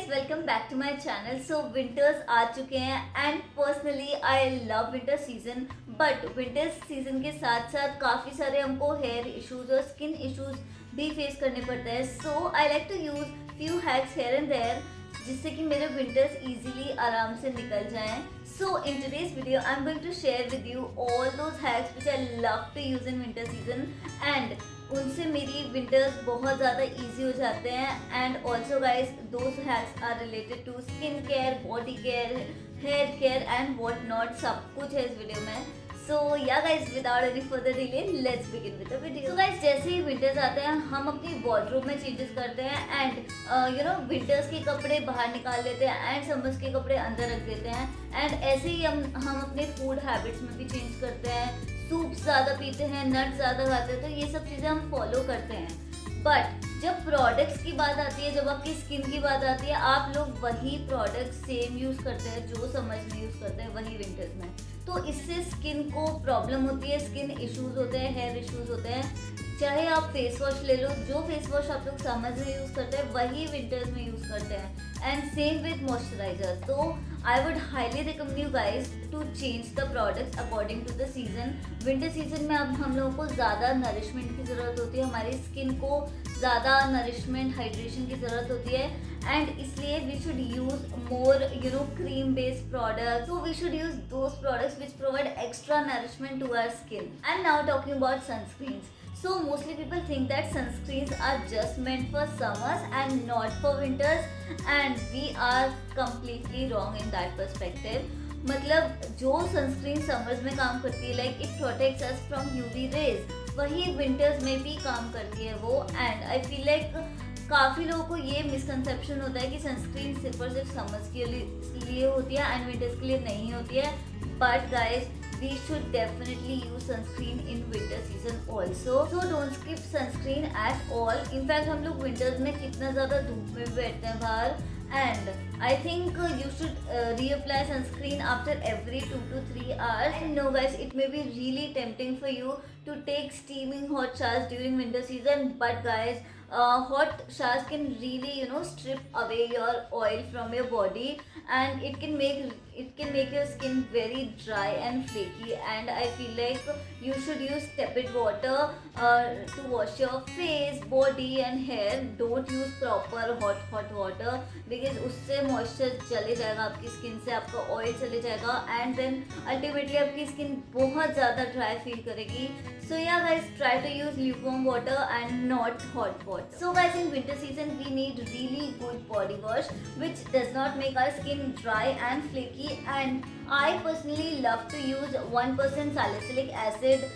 Guys, welcome back to my channel. So winters आ चुके हैं and personally I love winter season. But winter season के साथ साथ काफ़ी सारे हमको हेयर इश्यूज और स्किन इश्यूज भी फेस करने पड़ते हैं। So I like to use few hacks here and there जिससे कि मेरे विंटर्स इजीली आराम से निकल जाएं। So in today's video I am going to share with you all those hacks which I love to use in winter season and उनसे मेरी winters बहुत ज़्यादा इजी हो जाते हैं। And also guys those hacks are related to skin care, body care, hair care and what not, सब कुछ है इस वीडियो में। So yeah guys without any further delay let's begin with the video. So guys जैसे ही winters आते हैं हम अपनी वॉर्डरोब में चेंजेस करते हैं एंड विंटर्स के कपड़े बाहर निकाल लेते हैं एंड समर्स के कपड़े अंदर रख देते हैं। एंड ऐसे ही हम अपने फूड हैबिट्स में भी चेंज करते हैं, सूप ज़्यादा पीते हैं, नट्स ज़्यादा खाते हैं, तो ये सब चीज़ें हम फॉलो करते हैं। बट जब प्रोडक्ट्स की बात आती है, जब आपकी स्किन की बात आती है, आप लोग वही प्रोडक्ट सेम यूज़ करते हैं जो समर्स में यूज़ करते हैं वही विंटर्स में। तो इससे स्किन को प्रॉब्लम होती है, स्किन इश्यूज होते हैं, हेयर इश्यूज होते हैं। चाहे आप फेस वॉश ले लो, जो फेस वॉश आप लोग समर्स में यूज़ करते हैं वही विंटर्स में यूज़ करते हैं। And same with moisturiser. तो I would highly recommend you guys to change the products according to the season. Winter season में अब हम लोगों को ज़्यादा नरिशमेंट की ज़रूरत होती है, हमारी स्किन को ज़्यादा नरिशमेंट, हाइड्रेशन की ज़रूरत होती है एंड इसलिए we should use more cream based products. So we should use those products which provide extra nourishment to our skin. And now talking about sunscreens. So mostly people think that sunscreens are just meant for summers and not for winters, and we are completely wrong in that perspective. मतलब जो sunscreen summers में काम करती है, like it protects us from UV rays, वही winters में भी काम करती है वो। एंड आई फील लाइक काफ़ी लोगों को ये मिसकंसेप्शन होता है कि सनस्क्रीन सिर्फ और सिर्फ समर्स के लिए होती है एंड विंटर्स के लिए नहीं होती है। But guys we should definitely use sunscreen in winter season also. So don't skip sunscreen at all. In fact हम लोग winters में कितना ज़्यादा धूप में भी बैठते हैं बाहर, and I think you should reapply sunscreen after every 2 to 3 hours. I know guys, it may be really tempting for you to take steaming hot showers during winter season, but guys hot showers can really strip away your oil from your body and it can make your skin very dry and flaky. And I feel like you should use tepid water to wash your face, body and hair. Don't use proper hot water because उससे moisture चले जाएगा आपकी skin से, आपका oil चले जाएगा and then ultimately आपकी skin बहुत ज़्यादा ड्राई फील करेगी. So yeah guys, try to use lukewarm water and not hot water. So guys, in winter season we need really good body wash which does not make our skin dry and flaky. And I personally love to use 1% salicylic acid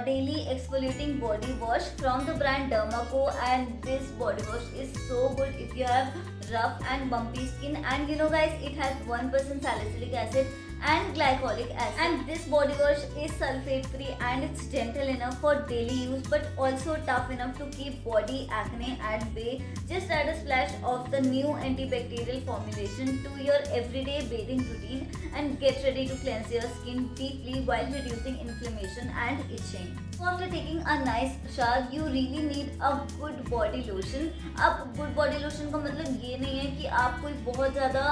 daily exfoliating body wash from the brand Dermaco, and this body wash is so good if you have rough and bumpy skin. And guys, it has 1% salicylic acid and glycolic acid, and this body wash is sulfate free and it's gentle enough for daily use but also tough enough to keep body acne at bay. Just add a splash of the new antibacterial formulation to your everyday bathing routine and get ready to cleanse your skin deeply while reducing inflammation and itching. So after taking a nice shower you really need a good body lotion. अब good body lotion का मतलब ये नहीं है कि आप कोई बहुत ज़्यादा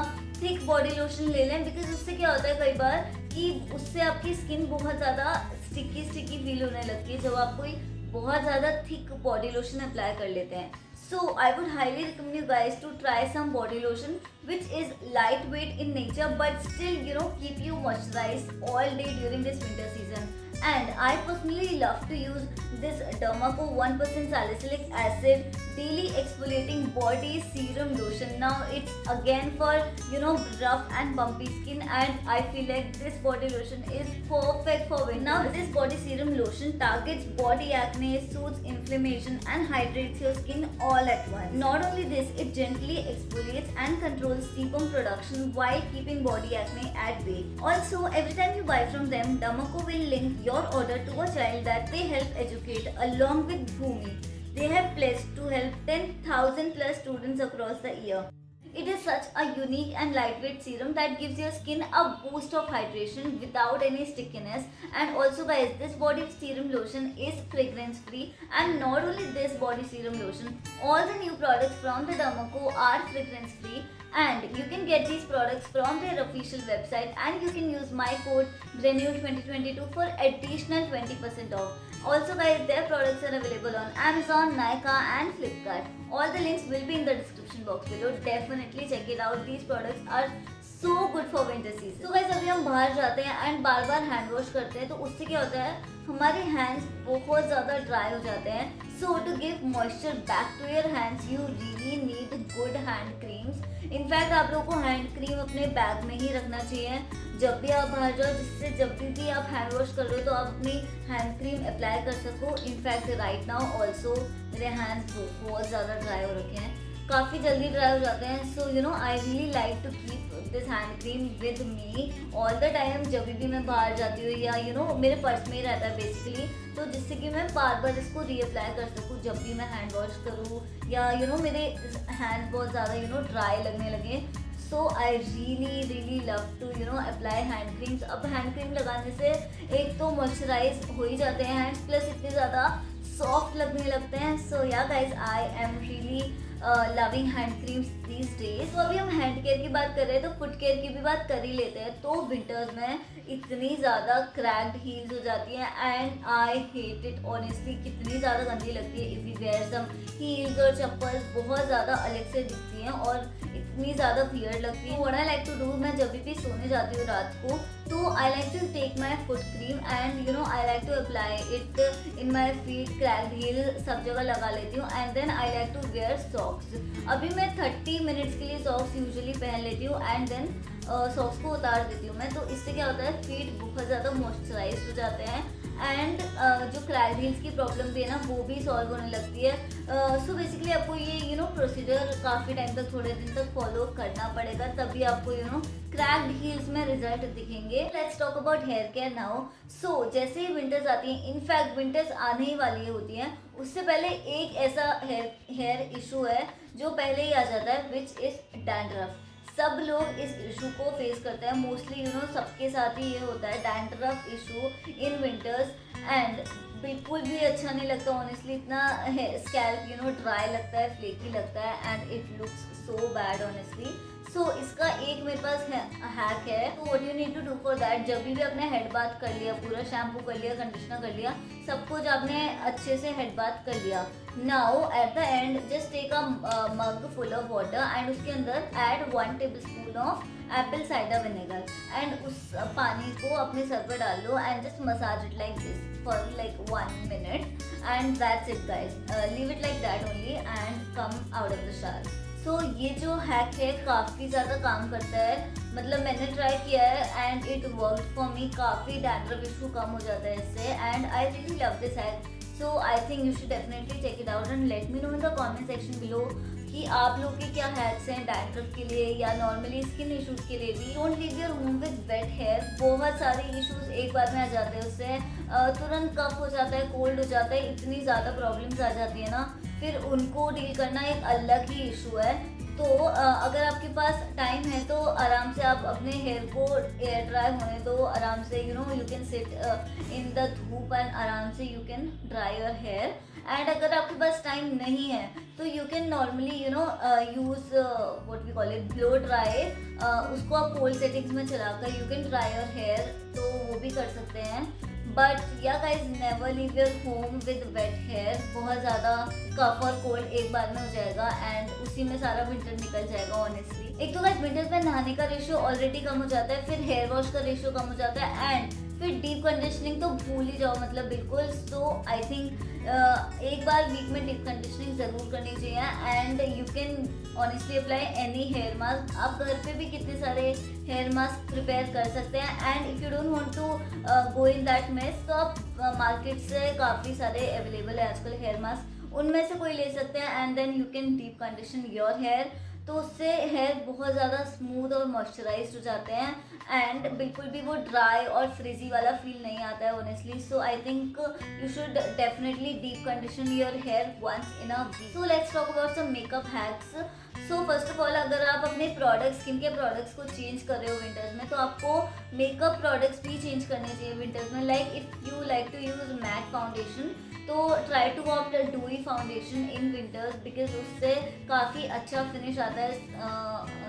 थिक बॉडी लोशन ले लें, बिकॉज उससे क्या होता है कई बार कि उससे आपकी स्किन बहुत ज़्यादा स्टिकी फील होने लगती है जब आप कोई बहुत ज़्यादा थिक बॉडी लोशन अप्लाई कर लेते हैं. So I would highly recommend you guys to try some body lotion which is lightweight in nature but still keep you moisturized all day during this winter season. And I personally love to use this Dermaco 1% salicylic acid daily exfoliating body serum lotion. Now it's again for rough and bumpy skin, and I feel like this body lotion is perfect for winter. Now this body serum lotion targets body acne, soothes inflammation and hydrates your skin all at once. Not only this, it gently exfoliates and controls sebum production while keeping body acne at bay. Also, every time you buy from them, Dermaco will link your order to a child that they help educate along with Bhumi. They have pledged to help 10,000 plus students across the year. It is such a unique and lightweight serum that gives your skin a boost of hydration without any stickiness. And also guys, this body serum lotion is fragrance free, and not only this body serum lotion, all the new products from the Dermaco are fragrance free, and you can get these products from their official website, and you can use my code BRENEW2022 for additional 20% off. Also guys, their products are available on Amazon, Nykaa and Flipkart. All the links will be in the description box below. Definitely check it out. These products are so good for winter season. So guys, अभी हम बाहर जाते हैं and bar bar hand wash करते हैं, तो उससे क्या होता है, हमारे हैंड्स बहुत ज़्यादा ड्राई हो जाते हैं. So to give moisture back to your hands you really need good hand creams. In fact आप लोगों को हैंड क्रीम अपने बैग में ही रखना चाहिए जब भी आप बाहर जाओ, जिससे जब भी आप हैंड वॉश कर रहे हो तो आप अपनी हैंड क्रीम अप्लाई कर सको. इनफैक्ट राइट नाउ ऑल्सो मेरे हैंड्स बहुत ज़्यादा ड्राई हो रखे हैं, काफ़ी जल्दी ड्राई हो जाते हैं. So you know I really like to keep this hand cream with me all the time जब भी मैं बाहर जाती हूँ, या यू नो मेरे पर्स में ही रहता है बेसिकली, तो जिससे कि मैं बार बार इसको रीअप्लाई कर सकूँ जब भी मैं हैंड वॉश करूँ, या यू नो मेरे हैंड बहुत ज़्यादा यू नो ड्राई लगने लगे. So I really love to you know apply hand creams. अब हैंड क्रीम लगाने से एक तो मॉइस्चराइज हो ही जाते हैं हैंड्स, प्लस इतने ज़्यादा सॉफ्ट लगने लगते हैं. सो yeah guys, I am really loving hand creams these days. तो अभी हम हैंड केयर की बात कर रहे हैं, तो फुट केयर की भी बात कर ही लेते हैं. तो विंटर्स में इतनी ज़्यादा क्रैक्ड हील्स हो जाती हैं and I hate it honestly. कितनी ज़्यादा गंदी लगती है. If you wear some heels और चप्पल्स बहुत ज़्यादा अलग से दिखती हैं और इतनी ज़्यादा वियर्ड लगती है. What I like to do, मैं जब भी सोने जाती हूँ रात को, तो I like to take my foot cream and you know I like to apply it in my feet. Cracked heel सब जगह लगा लेती हूँ and then I like to wear socks. अभी मैं 30 मिनट्स के लिए सॉक्स यूजुअली पहन लेती हूँ एंड देन सॉक्स को उतार देती हूँ मैं. तो इससे क्या होता है, फीट बहुत ज़्यादा मॉइस्चराइज हो जाते हैं एंड जो क्रैक्ड हील्स की प्रॉब्लम भी है ना, वो भी सॉल्व होने लगती है. सो बेसिकली आपको ये यू नो प्रोसीजर काफ़ी टाइम तक, थोड़े दिन तक फॉलो करना पड़ेगा, तभी आपको यू नो क्रैक्ड हील्स में रिजल्ट दिखेंगे. Let's talk about hair care now. So जैसे ही विंटर्स आती हैं, इनफैक्ट विंटर्स आने ही वाली होती हैं, उससे पहले एक ऐसा हेयर इशू है जो पहले ही आ जाता है, विच इज़ डैंड्रफ. सब लोग इस इशू को फेस करते हैं मोस्टली, यू नो सबके साथ ही ये होता है dandruff issue in winters. And बिल्कुल भी अच्छा नहीं लगता ऑनेस्टली. इतना स्कैल्प यू नो ड्राई लगता है, फ्लेकी लगता है and it looks so bad honestly. So इसका एक मेरे पास हैक है. तो what you need to do for that, जब भी आपने हेड बाथ कर लिया, पूरा शैम्पू कर लिया, कंडीशनर कर लिया, सब कुछ आपने अच्छे से हेड बाथ कर लिया, now at the end just take a mug full of water and उसके अंदर add 1 tablespoon of apple cider vinegar and उस पानी को अपने सर पर डाल लो and just massage it like this for like 1 minute and that's it guys. Leave it like that only and come out of the shower. So ये जो हैक है काफ़ी ज़्यादा काम करता है. मतलब मैंने ट्राई किया है and it work for me. काफ़ी डैंड्रफ इशू कम हो जाता है इससे and I really love this hack. So I think you should definitely check it out and let me know in the comment section below कि आप लोग के क्या हैक्स हैं डैंड्रफ के लिए या नॉर्मली स्किन इशूज़ के लिए भी. Don't leave your home with wet hair. बहुत सारे इशूज़ एक बार में आ जाते हैं, उससे तुरंत कफ हो जाता है, कोल्ड हो जाता है, इतनी ज़्यादा प्रॉब्लम्स आ जाती है ना, फिर उनको डील करना एक अलग ही इशू है. तो अगर आपके पास टाइम है तो आराम से आप अपने हेयर को एयर ड्राई होने दो आराम से. You know you can sit in the dhoop and आराम से you can dry your hair. And अगर आपके पास टाइम नहीं है तो you can normally you know use what we call it blow dry. उसको आप कोल्ड सेटिंग्स में चलाकर you can dry your hair, तो वो भी कर सकते हैं. But ya guys never leave your home with wet hair. बहुत ज़्यादा कफ और कोल्ड एक बार में हो जाएगा एंड उसी में सारा विंटर निकल जाएगा ऑनेस्टली. एक तो गाइज विंटर्स में नहाने का रेशियो ऑलरेडी कम हो जाता है, फिर हेयर वॉश का रेशियो कम हो जाता है एंड फिर डीप कंडीशनिंग तो भूल ही जाओ मतलब बिल्कुल. सो आई थिंक एक बार वीक में डीप कंडीशनिंग ज़रूर करनी चाहिए and you can honestly apply any hair mask. आप घर पे भी कितने सारे हेयर मास्क प्रिपेयर कर सकते हैं and if you don't want to go in that mess, तो आप मार्केट से काफ़ी सारे अवेलेबल है आजकल हेयर मास्क, उनमें से कोई ले सकते हैं and then you can deep condition your hair. तो उससे हेयर बहुत ज़्यादा स्मूथ और मॉइस्चराइज्ड हो जाते हैं एंड बिल्कुल भी वो ड्राई और फ्रिजी वाला फील नहीं आता है honestly. So I think you should definitely deep condition your hair once in a week. So let's talk about some makeup hacks. So first of all अगर आप अपने प्रोडक्ट्स, स्किन के प्रोडक्ट्स को चेंज कर रहे हो विंटर्स में, तो आपको मेकअप प्रोडक्ट्स भी चेंज करने चाहिए विंटर्स में। Like if you like to use matte foundation, तो try to opt dewy foundation in winters, because उससे काफ़ी अच्छा फिनिश आता है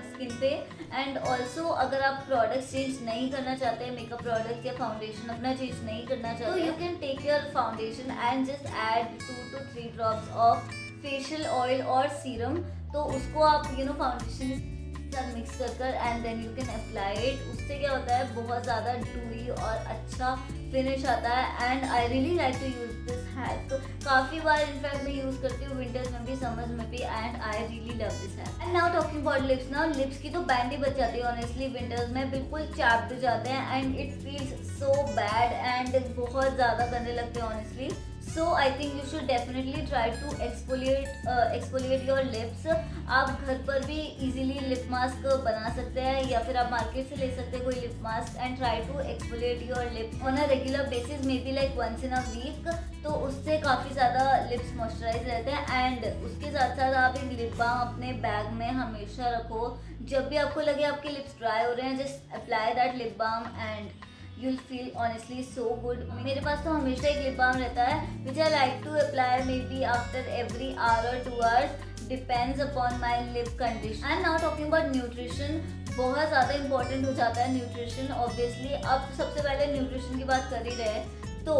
स्किन पे। एंड ऑल्सो अगर आप प्रोडक्ट्स चेंज नहीं करना चाहते हैं, मेकअप प्रोडक्ट्स या फाउंडेशन अपना चेंज नहीं करना चाहते, तो you can take your foundation and just add 2 to 3 drops of facial oil और सीरम। तो उसको आप फाउंडेशन साथ मिक्स कर and then you can apply it. उससे क्या होता है, बहुत ज़्यादा डूई और अच्छा फिनिश आता है। And I really like to use this hack. तो काफ़ी बार इनफैक्ट मैं यूज़ करती हूँ विंटर्स में भी, समर्स में भी, and I really love this hack. And now talking about lips. Now lips की तो बैंड ही बच जाती है ऑनेस्टली विंटर्स में, बिल्कुल चैप्ड हो जाते हैं and it feels so bad and बहुत ज़्यादा गंदे लगते हैं honestly. So I think you should definitely try to exfoliate your lips. आप घर पर भी इजीली लिप मास्क बना सकते हैं, या फिर आप मार्केट से ले सकते हैं कोई lip mask, and try to exfoliate your lips on a regular basis, maybe like once in a week. तो उससे काफ़ी ज़्यादा लिप्स मॉइस्चराइज रहते हैं। एंड उसके साथ साथ आप एक लिप बाम अपने बैग में हमेशा रखो। जब भी आपको लगे आपके लिप्स ड्राई हो रहे हैं, just apply that lip balm and you'll feel honestly so good. मेरे पास तो हमेशा एक लिप बाम रहता है which I like to apply maybe after every hour or 2 hours, depends upon my lip condition. And now talking about nutrition, बहुत ज़्यादा important हो जाता है न्यूट्रिशन ऑब्वियसली। अब सबसे पहले न्यूट्रिशन की बात कर ही रहे हैं, तो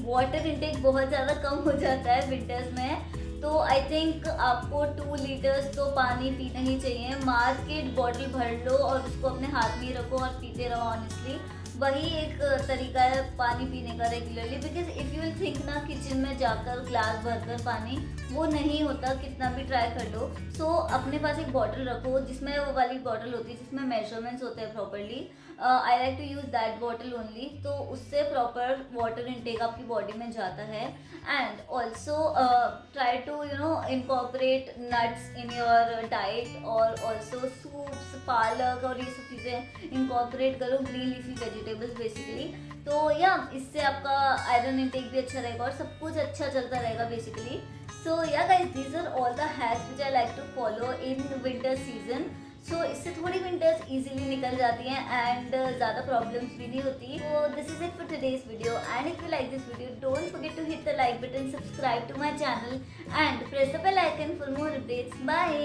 वाटर इंटेक बहुत ज़्यादा कम हो जाता है विंटर्स में। तो आई थिंक आपको 2 लीटर्स तो पानी पीना ही चाहिए। मार्केट बॉटल भर लो और उसको अपने हाथ में ही रखो और पीते रहो ऑनेस्टली। वही एक तरीका है पानी पीने का regularly, because if you will think ना किचन में जाकर ग्लास भरकर पानी, वो नहीं होता कितना भी ट्राई कर लो। सो अपने पास एक बॉटल रखो जिसमें वो वाली बॉटल होती है जिसमें मेजरमेंट्स होते हैं properly. I like to use that bottle only. तो उससे प्रॉपर वाटर इनटेक आपकी बॉडी में जाता है। And also try to incorporate nuts in your diet, और ऑल्सो सूप्स, पालक और ये सब चीज़ें इनकॉर्पोरेट करो, ग्रीन लीफी वेजिटेबल्स बेसिकली। तो या इससे आपका आयरन इनटेक भी अच्छा रहेगा और सब कुछ अच्छा चलता रहेगा basically. So ya guys, these are all the hacks which I like to follow in winter season. So इससे थोड़ी विंटर्स इजीली निकल जाती हैं एंड ज़्यादा प्रॉब्लम्स भी नहीं होती। तो this is it for today's video, and if you like this video don't forget to hit the like button, subscribe to my channel and press the bell icon for more updates. Bye.